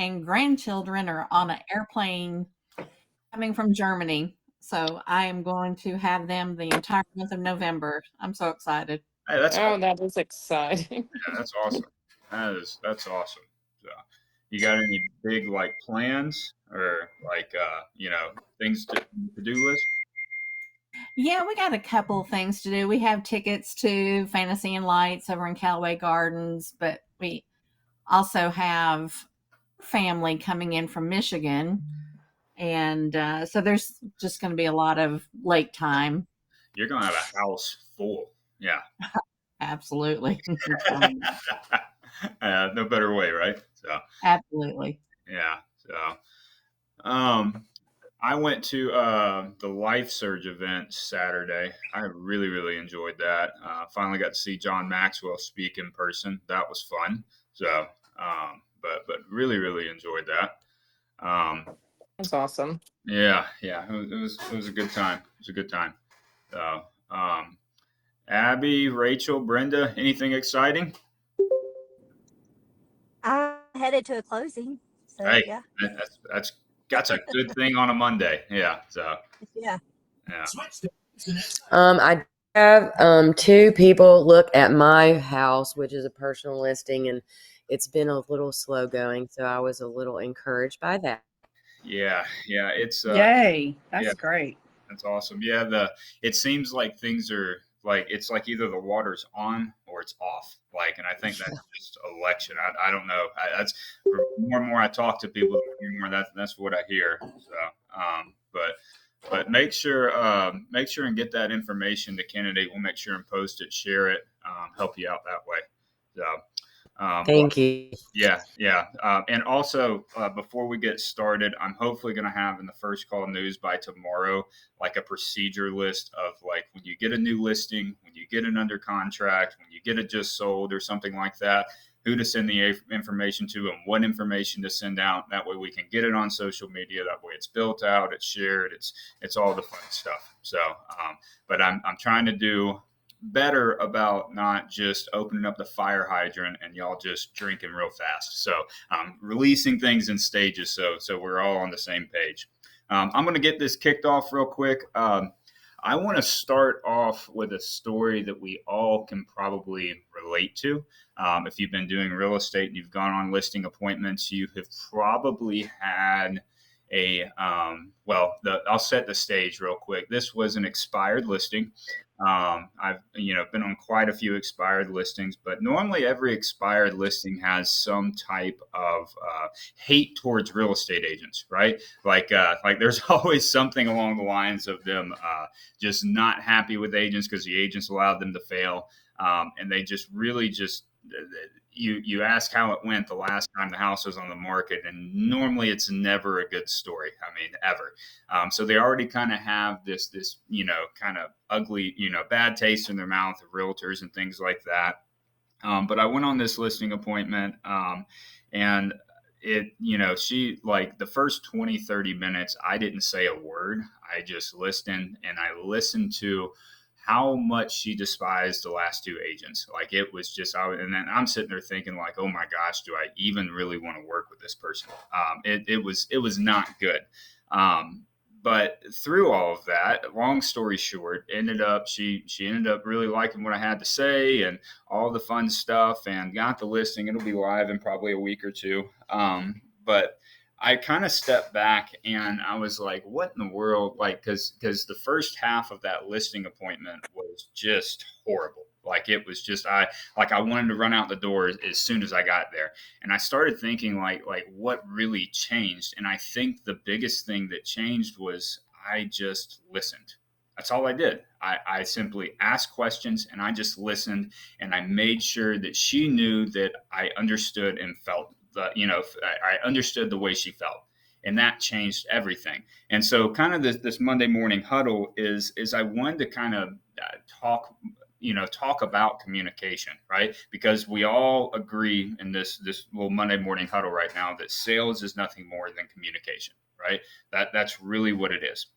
and grandchildren are on an airplane coming from Germany. So I am going to have them the entire month of November. I'm so excited. Hey, that's Oh, awesome. that is exciting. Yeah, that's awesome. That's awesome. So, you got any big like plans or like things to do list? Yeah, we got a couple of things to do. We have tickets to Fantasy and Lights over in Callaway Gardens, but we also have family coming in from Michigan. And so there's just going to be a lot of lake time. You're gonna have a house full. Yeah. Absolutely. No better way, right? So Absolutely. yeah. So I went to the Life Surge event Saturday. I really, really enjoyed that. Finally got to see John Maxwell speak in person. That was fun. So, but really, really enjoyed that. Um, That's awesome. yeah, yeah, it was a good time. It was a good time. So, Abby, Rachel, Brenda, anything exciting? I headed to a closing. So Hey, yeah. that's a good thing on a Monday. Yeah. So Yeah. yeah. I have two people look at my house, which is a personal listing, and it's been a little slow going. So I was a little encouraged by that. Yeah, yeah, it's Yay. yeah, That's great. that's awesome. Yeah, the it seems like things are like it's like either the water's on or it's off. Like, and I think that's just election. I don't know. That's the more and more I talk to people, the more and more that's what I hear. So, but make sure and get that information to candidate. We'll make sure and post it, share it, help you out that way. So, well, Thank you. yeah, yeah. And also, before we get started, I'm hopefully going to have in the first call news by tomorrow, like a procedure list of like when you get a new listing, when you get it under contract, when you get it just sold or something like that, who to send the information to and what information to send out. That way we can get it on social media. That way it's built out, it's shared, it's all the fun stuff. So, but I'm trying to do better about not just opening up the fire hydrant and y'all just drinking real fast. So releasing things in stages so we're all on the same page. I'm going to get this kicked off real quick. I want to start off with a story that we all can probably relate to. If you've been doing real estate and you've gone on listing appointments, you have probably had I'll set the stage real quick. This was an expired listing. I've been on quite a few expired listings, but normally every expired listing has some type of hate towards real estate agents, right? Like there's always something along the lines of them just not happy with agents because the agents allowed them to fail, and they just really just you ask how it went the last time the house was on the market, and normally it's never a good story. I mean, ever. So they already kind of have this kind of ugly bad taste in their mouth of realtors and things like that. But I went on this listing appointment, and she like the first 20-30 minutes I didn't say a word. I just listened, and I listened to how much she despised the last two agents. Like it was just, and then I'm sitting there thinking like, oh my gosh, do I even really want to work with this person? It was not good. But through all of that, long story short, she ended up really liking what I had to say and all the fun stuff, and got the listing. It'll be live in probably a week or two. But I kind of stepped back and I was like, what in the world? Like, because the first half of that listing appointment was just horrible. Like it was just I wanted to run out the door as soon as I got there. And I started thinking like what really changed? And I think the biggest thing that changed was I just listened. That's all I did. I simply asked questions and I just listened, and I made sure that she knew that I understood and felt I understood the way she felt, and that changed everything. And so kind of this Monday morning huddle is I wanted to kind of talk about communication, right? Because we all agree in this little Monday morning huddle right now that sales is nothing more than communication, right? That's really what it is.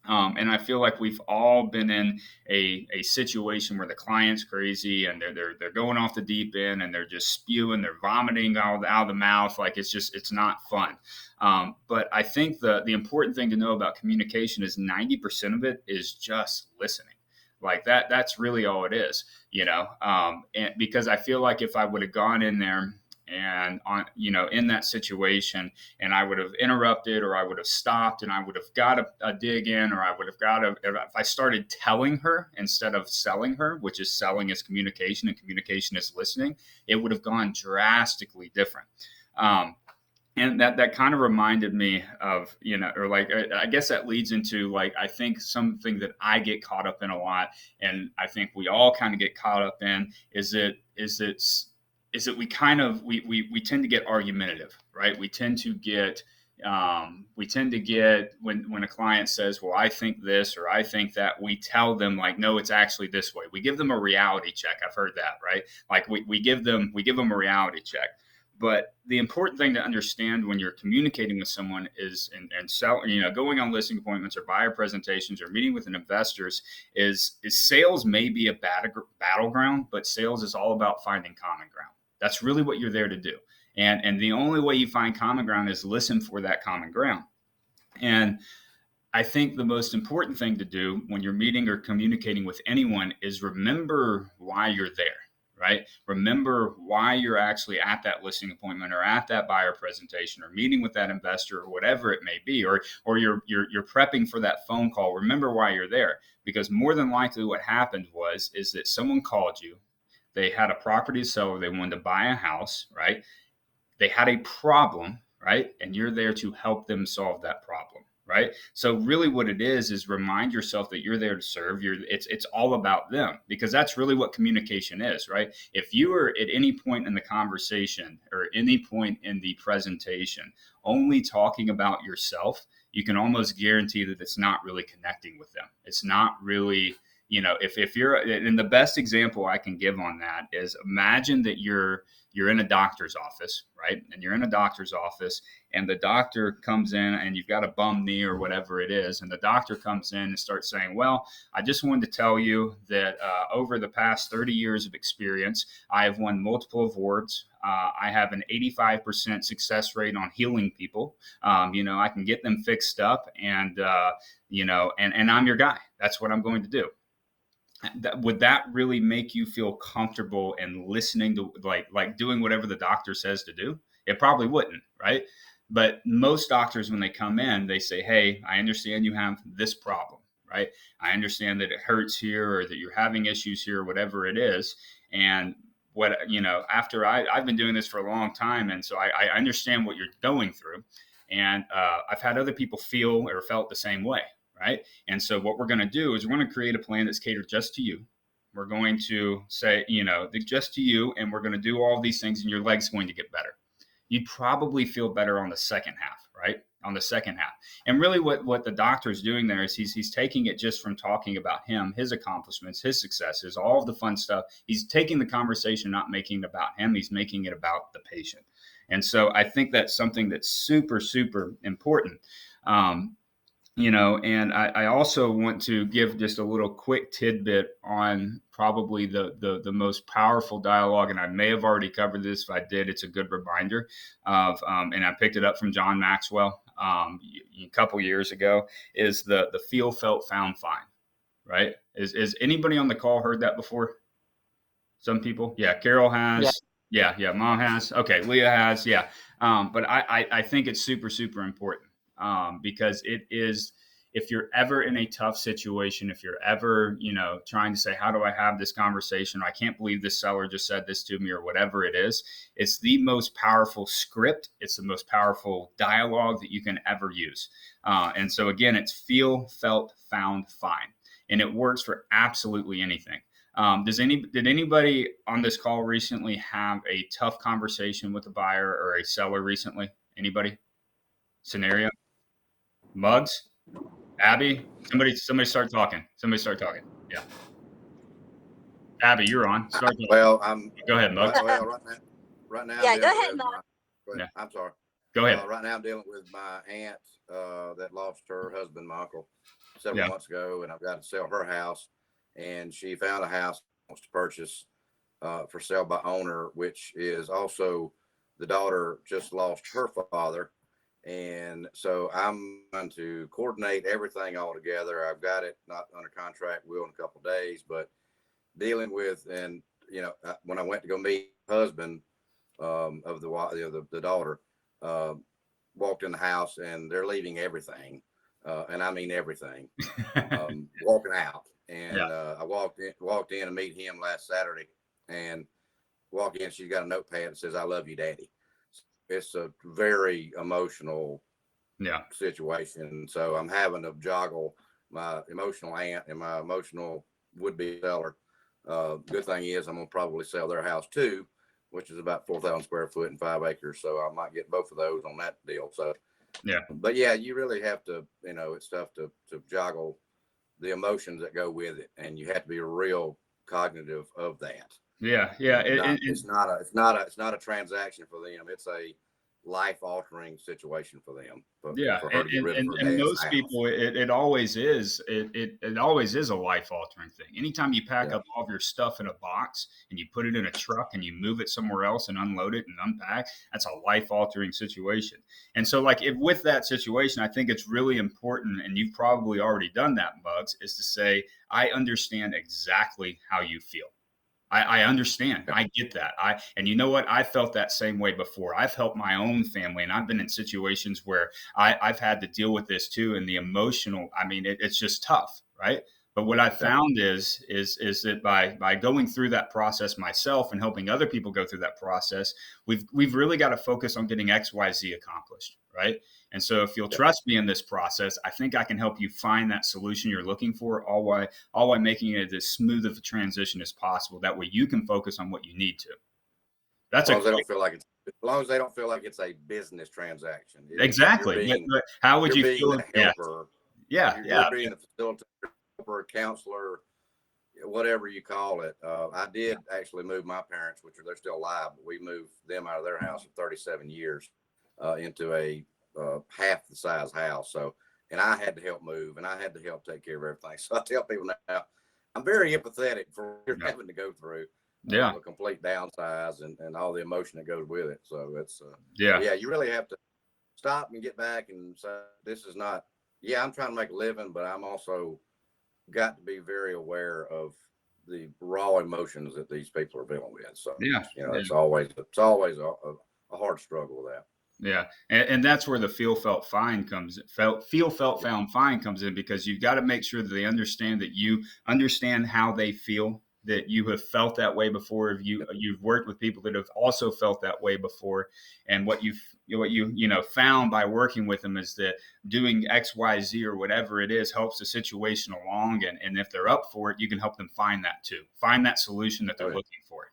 And I feel like we've all been in a situation where the client's crazy and they're going off the deep end and they're just spewing, they're vomiting out of the mouth. Like it's not fun. But I think the important thing to know about communication is 90% of it is just listening. Like that's really all it is, and because I feel like if I would have gone in there and in that situation, and I would have interrupted, or I would have stopped, and I would have got a dig in, or I would have if I started telling her instead of selling her, which is selling is communication and communication is listening, it would have gone drastically different. And that kind of reminded me of, or like, I guess that leads into like, I think something that I get caught up in a lot, and I think we all kind of get caught up in is that we kind of we tend to get argumentative, right? We tend to get when a client says, well, I think this or I think that, we tell them like, no, it's actually this way. We give them a reality check. I've heard that, right? Like we give them a reality check. But the important thing to understand when you're communicating with someone is, going on listing appointments or buyer presentations or meeting with an investors is sales may be a battleground, but sales is all about finding common ground. That's really what you're there to do. And the only way you find common ground is listen for that common ground. And I think the most important thing to do when you're meeting or communicating with anyone is remember why you're there. Right? Remember why you're actually at that listing appointment or at that buyer presentation or meeting with that investor or whatever it may be, or you're prepping for that phone call. Remember why you're there, because more than likely what happened is that someone called you. They had a property to sell, or they wanted to buy a house, right? They had a problem, right? And you're there to help them solve that problem. Right. So really what it is remind yourself that you're there to serve. It's all about them, because that's really what communication is. Right. If you are at any point in the conversation or any point in the presentation only talking about yourself, you can almost guarantee that it's not really connecting with them. It's not really, if you're, and the best example I can give on that is, imagine that you're in a doctor's office, right? And you're in a doctor's office and the doctor comes in and you've got a bum knee or whatever it is. And the doctor comes in and starts saying, well, I just wanted to tell you that over the past 30 years of experience, I have won multiple awards. I have an 85% success rate on healing people. I can get them fixed up and I'm your guy. That's what I'm going to do. Would that really make you feel comfortable in listening to like doing whatever the doctor says to do? It probably wouldn't, right? But most doctors, when they come in, they say, hey, I understand you have this problem, right? I understand that it hurts here, or that you're having issues here, whatever it is. And after I've been doing this for a long time, and so I understand what you're going through. And I've had other people feel or felt the same way. Right. And so what we're going to do is we're going to create a plan that's catered just to you. We're going to say, just to you. And we're going to do all these things and your leg's going to get better. You'd probably feel better on the second half, right? On the second half. And really what the doctor is doing there is he's taking it just from talking about him, his accomplishments, his successes, all of the fun stuff. He's taking the conversation, not making it about him. He's making it about the patient. And so I think that's something that's super, super important. And I also want to give just a little quick tidbit on probably the most powerful dialogue. And I may have already covered this. If I did, it's a good reminder of, and I picked it up from John Maxwell a couple years ago, is the feel, felt, found, find, right? Is anybody on the call heard that before? Some people? Yeah. Carol has. Yeah. Mom has. Okay. Leah has. Yeah. But I think it's super, super important. Because it is, if you're ever in a tough situation, if you're ever, trying to say, how do I have this conversation? I can't believe this seller just said this to me, or whatever it is. It's the most powerful script. It's the most powerful dialogue that you can ever use. And so again, it's feel, felt, found, find, and it works for absolutely anything. Did anybody on this call recently have a tough conversation with a buyer or a seller recently? Anybody? Scenario? Muggs? Abby? Somebody start talking. Yeah. Abby, you're on. Well, Go ahead, Muggs. Well, right now. Yeah, I'm go doing ahead, this. Mark. Go ahead. Yeah. I'm sorry. Go ahead. Right now I'm dealing with my aunt that lost her husband, my uncle, several Yeah. months ago, and I've got to sell her house. And she found a house she wants to purchase for sale by owner, which is also the daughter just lost her father. And so I'm going to coordinate everything all together. I've got it not under contract, will in a couple of days, but dealing with, and when I went to go meet the husband of the daughter, walked in the house and they're leaving everything, and I mean everything, walking out. And I walked in to meet him last Saturday, and walk in. She's got a notepad that says, "I love you, Daddy." It's a very emotional situation. So I'm having to joggle my emotional aunt and my emotional would-be seller. Good thing is I'm gonna probably sell their house too, which is about 4,000 square foot and 5 acres. So I might get both of those on that deal. So but yeah, you really have to, it's tough to joggle the emotions that go with it, and you have to be real cognitive of that. It's not a transaction for them. It's a life-altering situation for them. For her to get rid of her and dad's most house. people, it always is. It always is a life-altering thing. Anytime you pack up all of your stuff in a box and you put it in a truck and you move it somewhere else and unload it and unpack, that's a life-altering situation. And so, like, with that situation, I think it's really important, and you've probably already done that, Bugs, is to say, I understand exactly how you feel. I understand. I get that. And you know what? I felt that same way before. I've helped my own family, and I've been in situations where I've had to deal with this too. And the emotional, I mean, it's just tough, right? But what I found is that by going through that process myself and helping other people go through that process, we've really got to focus on getting XYZ accomplished, right? And so if you'll trust me in this process, I think I can help you find that solution you're looking for, all while making it as smooth of a transition as possible. That way you can focus on what you need to. That's as long as they don't feel like it's a business transaction. Exactly. But how would you feel? Helper. You're being a facilitator, helper, a counselor, whatever you call it. I did actually move my parents, which they're still alive, but we moved them out of their house for 37 years into a half the size house. So, and I had to help move, and I had to help take care of everything. So I tell people now, I'm very empathetic for what you're having to go through. A complete downsize and all the emotion that goes with it. So it's you really have to stop and get back and say, this is not, I'm trying to make a living, but I'm also got to be very aware of the raw emotions that these people are dealing with. So it's always a hard struggle with that. Yeah. And that's where the feel, felt, found fine comes in, because you've got to make sure that they understand that you understand how they feel, that you have felt that way before. You've worked with people that have also felt that way before. And what you found by working with them is that doing X, Y, Z or whatever it is helps the situation along. And if they're up for it, you can help them find that too. Find that solution that they're looking for,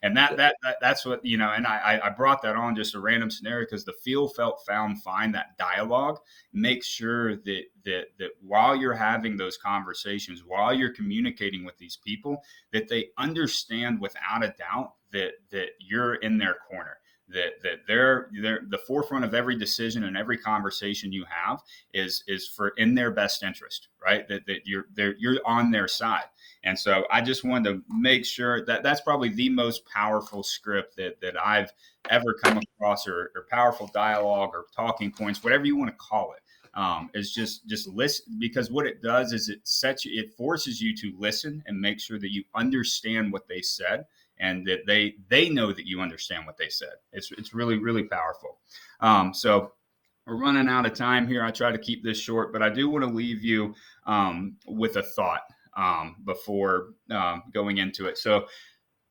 and that's what, and I brought that on just a random scenario because the feel, felt, found, find, that dialogue, make sure that while you're having those conversations, while you're communicating with these people, that they understand without a doubt that you're in their corner. That they're the forefront of every decision and every conversation you have is for in their best interest, right? That you're on their side. And so I just wanted to make sure that that's probably the most powerful script that I've ever come across, or powerful dialogue or talking points, whatever you want to call it. Is just listen, because what it does is it forces you to listen and make sure that you understand what they said, and that they know that you understand what they said. It's really, really powerful. So we're running out of time here. I try to keep this short, but I do want to leave you with a thought before going into it. So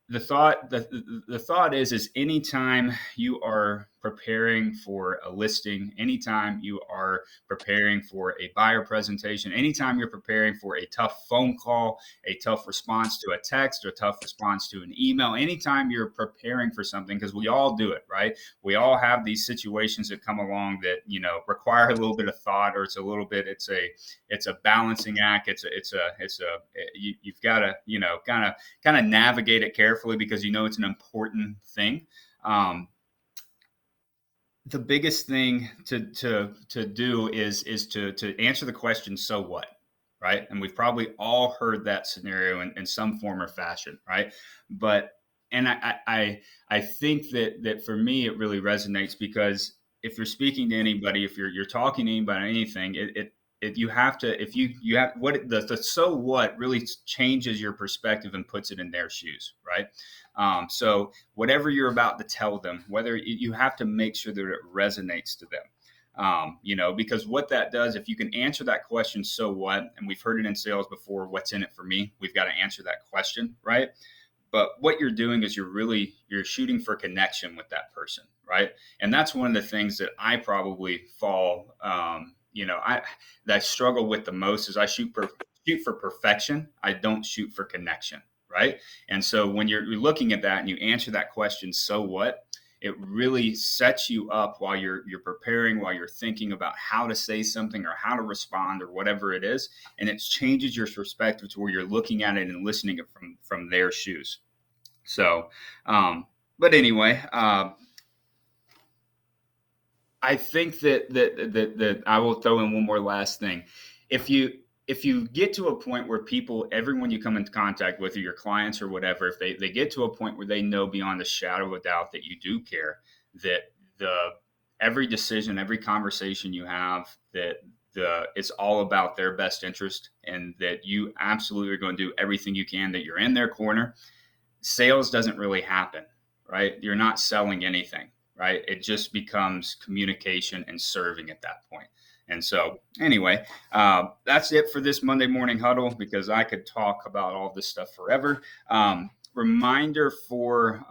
the thought is anytime you are preparing for a listing, anytime you are preparing for a buyer presentation, anytime you're preparing for a tough phone call, a tough response to a text, or a tough response to an email, anytime you're preparing for something, because we all do it, right? We all have these situations that come along that, require a little bit of thought, or it's a balancing act. You've got to, kind of navigate it carefully, because it's an important thing. the biggest thing to do is to answer the question, so what, right? And we've probably all heard that scenario in some form or fashion, right? But and I think that for me it really resonates, because if you're speaking to anybody, if you're talking to anybody about anything, you have to, if you have what the so what really changes your perspective and puts it in their shoes, right? So whatever you're about to tell them, whether you have to make sure that it resonates to them, because what that does, if you can answer that question, so what, and we've heard it in sales before, what's in it for me? We've got to answer that question, right? But what you're doing is you're shooting for connection with that person, right? And that's one of the things that I probably fall, that I struggle with the most is I shoot for perfection. I don't shoot for connection, right? And so when you're looking at that and you answer that question, so what, it really sets you up while you're preparing, while you're thinking about how to say something or how to respond or whatever it is, and it changes your perspective to where you're looking at it and listening it from their shoes. So, but anyway, I think that I will throw in one more last thing. If you get to a point where everyone you come into contact with, or your clients or whatever, if they get to a point where they know beyond a shadow of a doubt that you do care, that every decision, every conversation you have, that it's all about their best interest, and that you absolutely are going to do everything you can, that you're in their corner, sales doesn't really happen, right? You're not selling anything, right? It just becomes communication and serving at that point. And so anyway, that's it for this Monday morning huddle, because I could talk about all this stuff forever. Reminder for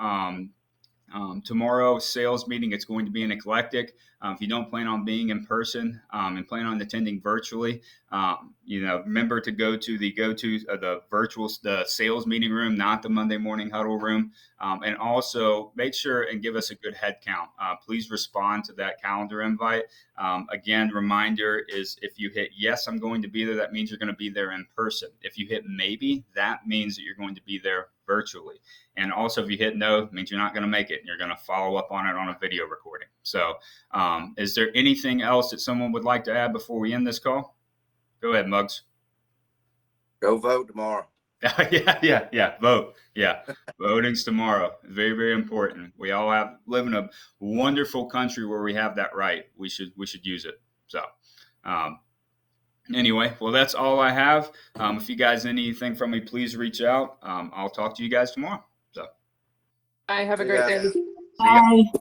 tomorrow sales meeting, it's going to be in Eclectic. If you don't plan on being in person and plan on attending virtually, remember to go to the virtual sales meeting room, not the Monday morning huddle room. And also make sure and give us a good head count. Please respond to that calendar invite. Again, reminder is, if you hit yes, I'm going to be there, that means you're going to be there in person. If you hit maybe, that means that you're going to be there virtually. And also, if you hit no, it means you're not going to make it, and you're going to follow up on it on a video recording. So is there anything else that someone would like to add before we end this call? Go ahead, Muggs. Go vote tomorrow. Yeah. Vote. Yeah. Voting's tomorrow. Very, very important. We all live in a wonderful country where we have that right. We should use it. So, anyway, well, that's all I have. If you guys need anything from me, please reach out. I'll talk to you guys tomorrow. So, I have a See great ya. day. see ya. Bye.